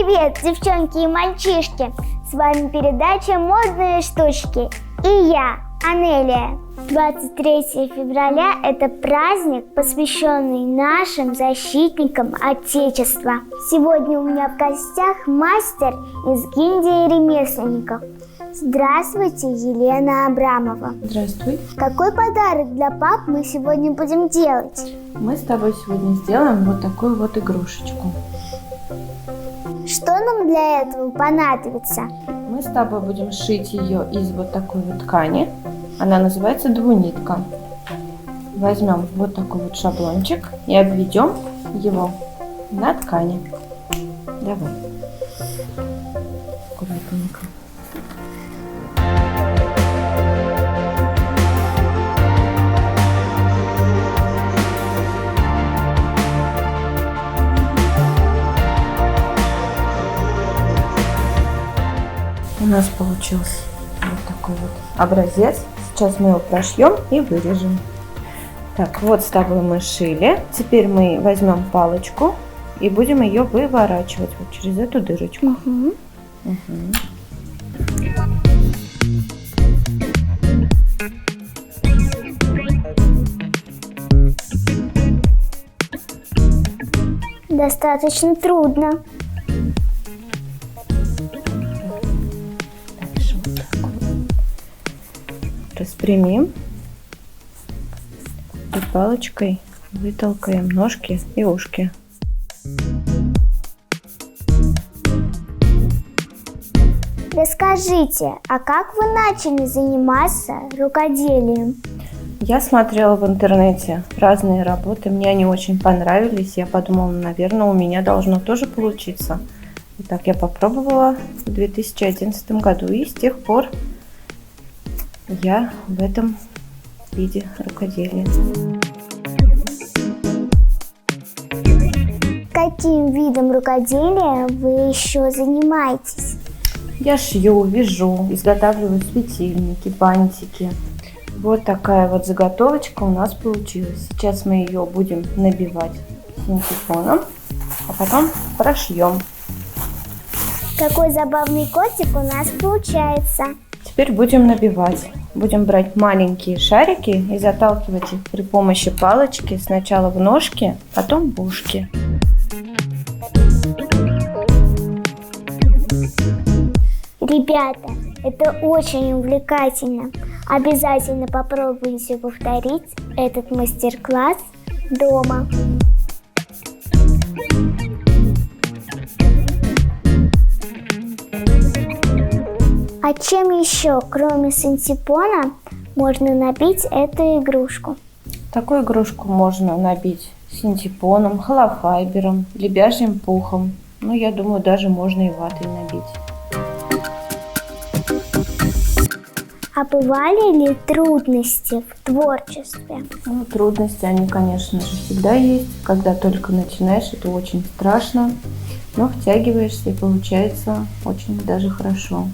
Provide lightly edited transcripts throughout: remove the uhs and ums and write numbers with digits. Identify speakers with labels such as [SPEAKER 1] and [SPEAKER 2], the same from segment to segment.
[SPEAKER 1] Привет, девчонки и мальчишки! С вами передача «Модные штучки» и я, Анелия. 23 февраля – это праздник, посвященный нашим защитникам Отечества. Сегодня у меня в гостях мастер из гильдии ремесленников. Здравствуйте, Елена Абрамова.
[SPEAKER 2] Здравствуй.
[SPEAKER 1] Какой подарок для пап мы сегодня будем делать?
[SPEAKER 2] Мы с тобой сегодня сделаем вот такую вот игрушечку.
[SPEAKER 1] Что нам для этого понадобится?
[SPEAKER 2] Мы с тобой будем шить ее из вот такой вот ткани. Она называется двунитка. Возьмем вот такой вот шаблончик и обведем его на ткани. Давай. Аккуратненько. У нас получился вот такой вот образец. Сейчас мы его прошьем и вырежем. Так, вот с тобой мы шили. Теперь мы возьмем палочку и будем ее выворачивать вот через эту дырочку.
[SPEAKER 1] Достаточно трудно.
[SPEAKER 2] Распрямим и палочкой вытолкаем ножки и ушки.
[SPEAKER 1] Расскажите, а как вы начали заниматься рукоделием?
[SPEAKER 2] Я смотрела в интернете разные работы, мне они очень понравились. Я подумала, наверное, у меня должно тоже получиться. И так я попробовала в 2011 году, и с тех пор я в этом виде рукоделия.
[SPEAKER 1] Каким видом рукоделия вы еще занимаетесь?
[SPEAKER 2] Я шью, вяжу, изготавливаю светильники, бантики. Вот такая вот заготовочка у нас получилась. Сейчас мы ее будем набивать синтепоном, а потом прошьем.
[SPEAKER 1] Какой забавный котик у нас получается.
[SPEAKER 2] Теперь будем набивать. Будем брать маленькие шарики и заталкивать их при помощи палочки сначала в ножки, потом в ушки.
[SPEAKER 1] Ребята, это очень увлекательно. Обязательно попробуйте повторить этот мастер-класс дома. А чем еще, кроме синтепона, можно набить эту игрушку?
[SPEAKER 2] Такую игрушку можно набить синтепоном, холофайбером, лебяжьим пухом. Ну, я думаю, даже можно и ватой набить.
[SPEAKER 1] А бывали ли трудности в творчестве?
[SPEAKER 2] Ну, трудности, они, конечно же, всегда есть. Когда только начинаешь, это очень страшно, но втягиваешься и получается очень даже хорошо.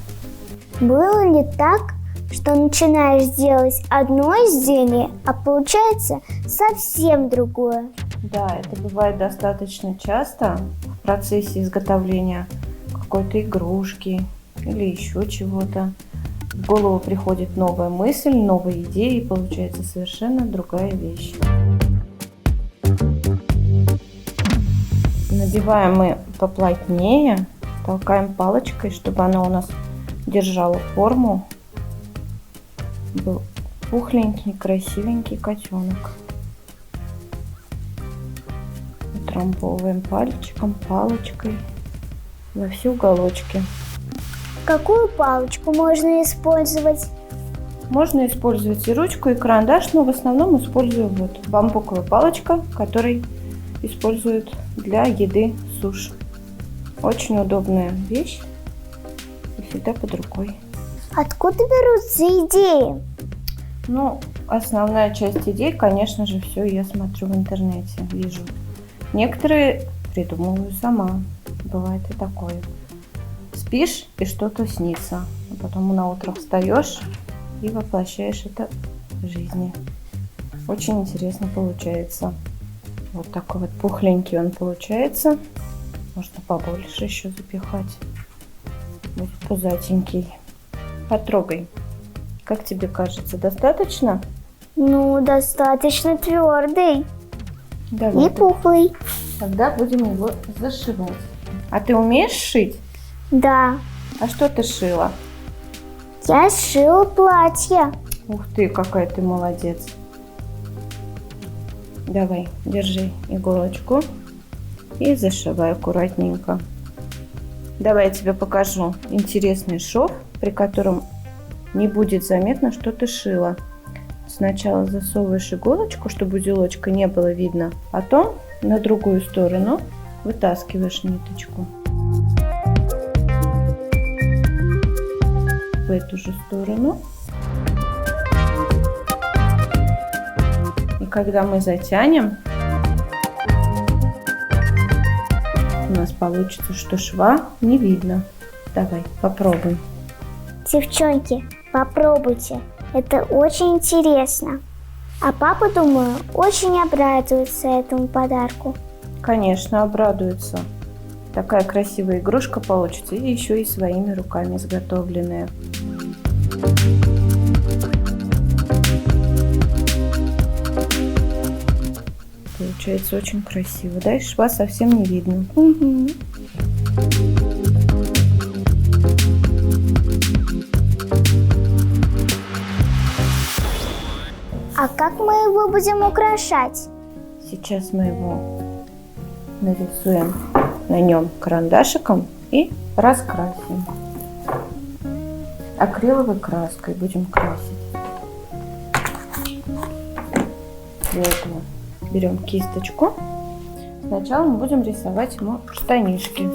[SPEAKER 1] Было ли так, что начинаешь делать одно изделие, а получается совсем другое?
[SPEAKER 2] Да, это бывает достаточно часто в процессе изготовления какой-то игрушки или еще чего-то. В голову приходит новая мысль, новая идея, и получается совершенно другая вещь. Набиваем мы поплотнее, толкаем палочкой, чтобы она у нас держала форму. Был пухленький, красивенький котенок. Утрамбовываем пальчиком, палочкой во все уголочки.
[SPEAKER 1] Какую палочку можно использовать?
[SPEAKER 2] Можно использовать и ручку, и карандаш, но в основном использую вот бамбуковая палочка, которую используют для еды суш. Очень удобная вещь и всегда под рукой.
[SPEAKER 1] Откуда берутся идеи?
[SPEAKER 2] Ну, основная часть идей, конечно же, все я смотрю в интернете, вижу. Некоторые придумываю сама, бывает и такое. Спишь, и что-то снится, а потом на утро встаешь и воплощаешь это в жизни. Очень интересно получается. Вот такой вот пухленький он получается. Можно побольше еще запихать. Будет пузатенький. Потрогай. Как тебе кажется, достаточно?
[SPEAKER 1] Ну, достаточно твердый
[SPEAKER 2] Давай.
[SPEAKER 1] и пухлый.
[SPEAKER 2] Тогда будем его зашивать. А ты умеешь шить?
[SPEAKER 1] Да,
[SPEAKER 2] А что ты шила?
[SPEAKER 1] я сшила платье.
[SPEAKER 2] Ух ты, какая ты молодец. Давай, держи иголочку и зашивай аккуратненько. Давай я тебе покажу интересный шов, при котором не будет заметно, что ты шила. Сначала засовываешь иголочку, чтобы узелочка не было видно, потом на другую сторону вытаскиваешь ниточку. В эту же сторону. И когда мы затянем, у нас получится, что шва не видно. Давай, попробуй.
[SPEAKER 1] Девчонки, попробуйте. Это очень интересно. А папа, думаю, очень обрадуется этому подарку.
[SPEAKER 2] Конечно, обрадуется. Такая красивая игрушка получится, и еще и своими руками изготовленная. Получается очень красиво, да? И шва совсем не видно.
[SPEAKER 1] Угу. А как мы его будем украшать?
[SPEAKER 2] Сейчас мы его нарисуем на нем карандашиком и раскрасим. Акриловой краской будем красить. Для этого берем кисточку. Сначала мы будем рисовать ему штанишки.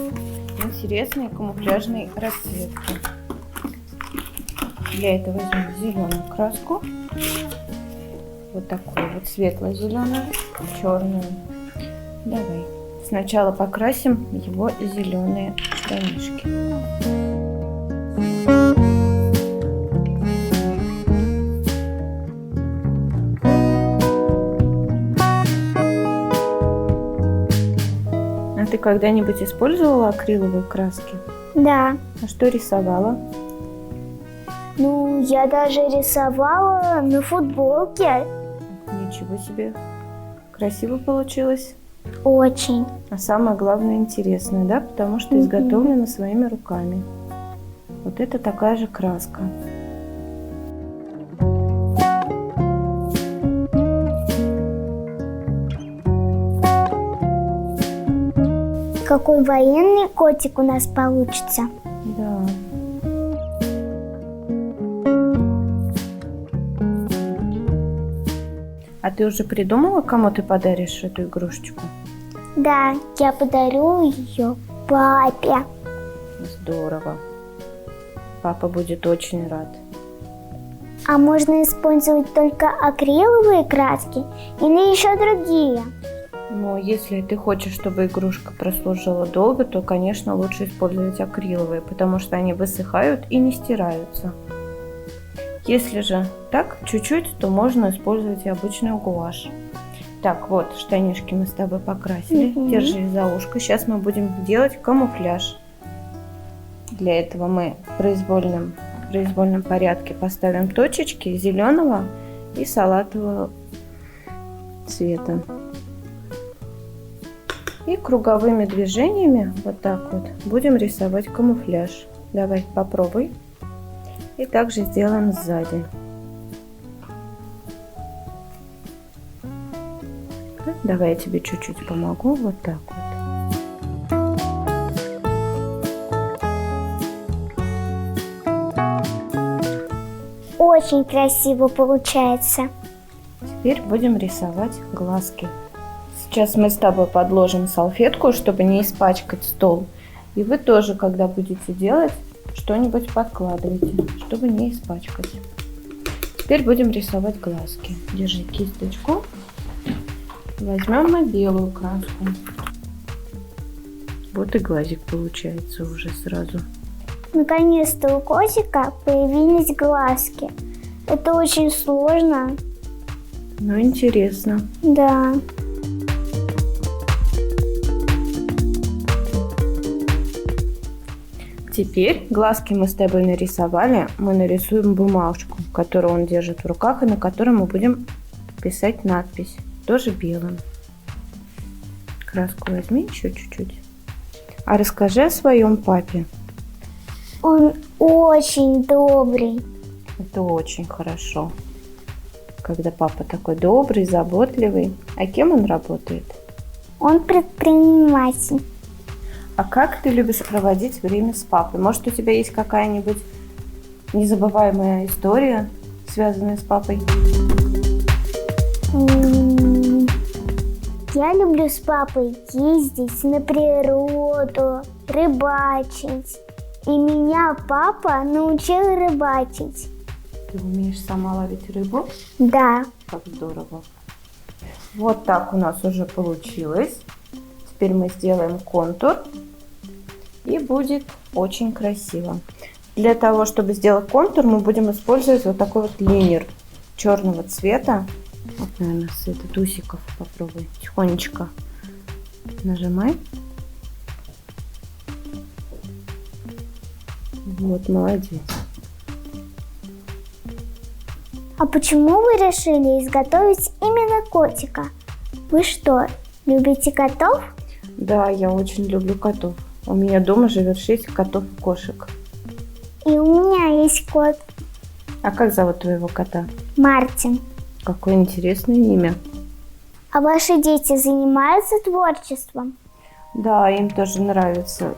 [SPEAKER 2] Интересные камуфляжные расцветки. Для этого возьмем зеленую краску. Вот такую вот светло-зеленую, черную. Давай. Сначала покрасим его зеленые штанишки. А ты когда-нибудь использовала акриловые краски?
[SPEAKER 1] Да.
[SPEAKER 2] А что рисовала?
[SPEAKER 1] Ну, я даже рисовала на футболке.
[SPEAKER 2] Ничего себе. Красиво получилось.
[SPEAKER 1] Очень.
[SPEAKER 2] А самое главное интересное, да? Потому что изготовлено своими руками. Вот это такая же краска.
[SPEAKER 1] Какой военный котик у нас получится.
[SPEAKER 2] Да. А ты уже придумала, кому ты подаришь эту игрушечку?
[SPEAKER 1] Да, я подарю ее папе.
[SPEAKER 2] Здорово. Папа будет очень рад.
[SPEAKER 1] А можно использовать только акриловые краски или еще другие?
[SPEAKER 2] Но если ты хочешь, чтобы игрушка прослужила долго, то, конечно, лучше использовать акриловые, потому что они высыхают и не стираются. Если же так, чуть-чуть, то можно использовать и обычный гуашь. Так, вот, штанишки мы с тобой покрасили. Держи за ушко. Сейчас мы будем делать камуфляж. Для этого мы в произвольном порядке поставим точечки зеленого и салатового цвета. И круговыми движениями, вот так вот, будем рисовать камуфляж. Давай, попробуй. И также сделаем сзади. Давай я тебе чуть-чуть помогу. Вот так вот.
[SPEAKER 1] Очень красиво получается.
[SPEAKER 2] Теперь будем рисовать глазки. Сейчас мы с тобой подложим салфетку, чтобы не испачкать стол. И вы тоже, когда будете делать, что-нибудь подкладывайте, чтобы не испачкать. Теперь будем рисовать глазки. Держи кисточку. Возьмем мы белую краску. Вот и глазик получается уже сразу.
[SPEAKER 1] Наконец-то у котика появились глазки. Это очень сложно.
[SPEAKER 2] Ну, интересно.
[SPEAKER 1] Да.
[SPEAKER 2] Теперь глазки мы с тобой нарисовали. Мы нарисуем бумажку, которую он держит в руках, и на которой мы будем писать надпись. Тоже белым. Краску возьми еще чуть-чуть. А расскажи о своем папе.
[SPEAKER 1] Он очень добрый.
[SPEAKER 2] Это очень хорошо, когда папа такой добрый, заботливый. А кем он работает?
[SPEAKER 1] Он предприниматель.
[SPEAKER 2] А как ты любишь проводить время с папой? Может, у тебя есть какая-нибудь незабываемая история, связанная с папой?
[SPEAKER 1] Я люблю с папой ездить на природу, рыбачить. И меня папа научил рыбачить.
[SPEAKER 2] Ты умеешь сама ловить рыбу?
[SPEAKER 1] Да.
[SPEAKER 2] Как здорово. Вот так у нас уже получилось. Теперь мы сделаем контур. И будет очень красиво. Для того, чтобы сделать контур, мы будем использовать вот такой вот линер черного цвета. Вот, наверное, с этот усиков попробуй. Тихонечко нажимай. Вот, молодец.
[SPEAKER 1] А почему вы решили изготовить именно котика? Вы что, любите котов?
[SPEAKER 2] Да, я очень люблю котов. У меня дома живет 6 котов и кошек.
[SPEAKER 1] И у меня есть кот
[SPEAKER 2] А как зовут твоего кота?
[SPEAKER 1] Мартин.
[SPEAKER 2] Какое интересное имя.
[SPEAKER 1] А ваши дети занимаются творчеством?
[SPEAKER 2] Да, им тоже нравится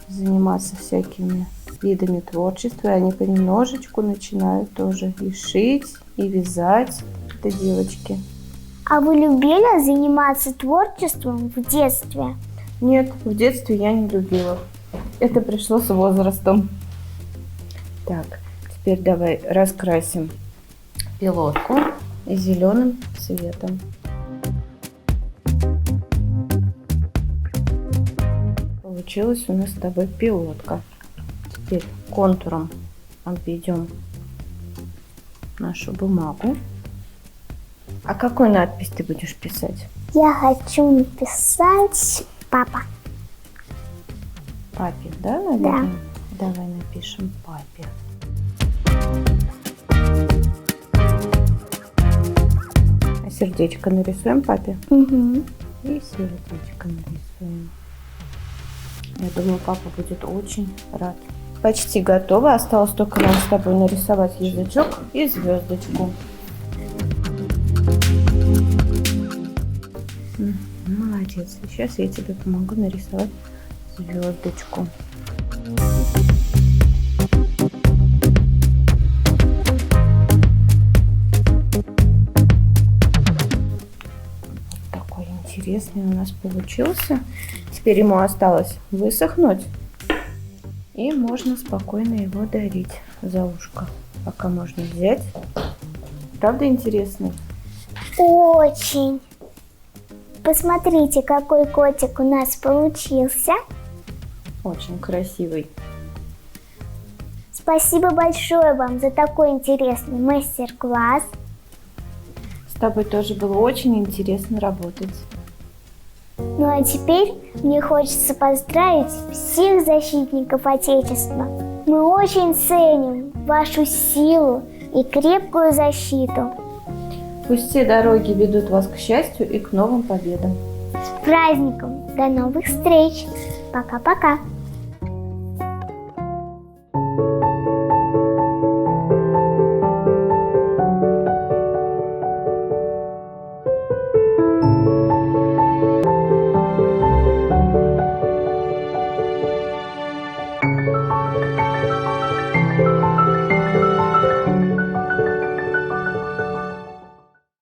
[SPEAKER 2] заниматься всякими видами творчества. И они понемножечку начинают тоже и шить, и вязать. Это девочки.
[SPEAKER 1] А вы любили заниматься творчеством в детстве?
[SPEAKER 2] Нет, в детстве я не любила. Это пришло с возрастом. Так, теперь давай раскрасим пилотку зеленым цветом. Получилась у нас с тобой пилотка. Теперь контуром обведем нашу бумагу. А какую надпись ты будешь писать?
[SPEAKER 1] Я хочу написать папа.
[SPEAKER 2] Папе, да, наверное? Да. Давай напишем папе. А сердечко нарисуем папе?
[SPEAKER 1] Угу.
[SPEAKER 2] И сердечко нарисуем. Я думаю, папа будет очень рад. Почти готово. Осталось только нам с тобой нарисовать язычок и звездочку. Молодец. Сейчас я тебе помогу нарисовать звездочку. Такой интересный у нас получился. Теперь ему осталось высохнуть. И можно спокойно его дарить за ушко. Пока можно взять. Правда интересный?
[SPEAKER 1] Очень. Посмотрите, какой котик у нас получился.
[SPEAKER 2] Очень красивый.
[SPEAKER 1] Спасибо большое вам за такой интересный мастер-класс.
[SPEAKER 2] С тобой тоже было очень интересно работать.
[SPEAKER 1] Ну а теперь мне хочется поздравить всех защитников Отечества. Мы очень ценим вашу силу и крепкую защиту.
[SPEAKER 2] Пусть все дороги ведут вас к счастью и к новым победам.
[SPEAKER 1] С праздником! До новых встреч! Пока-пока!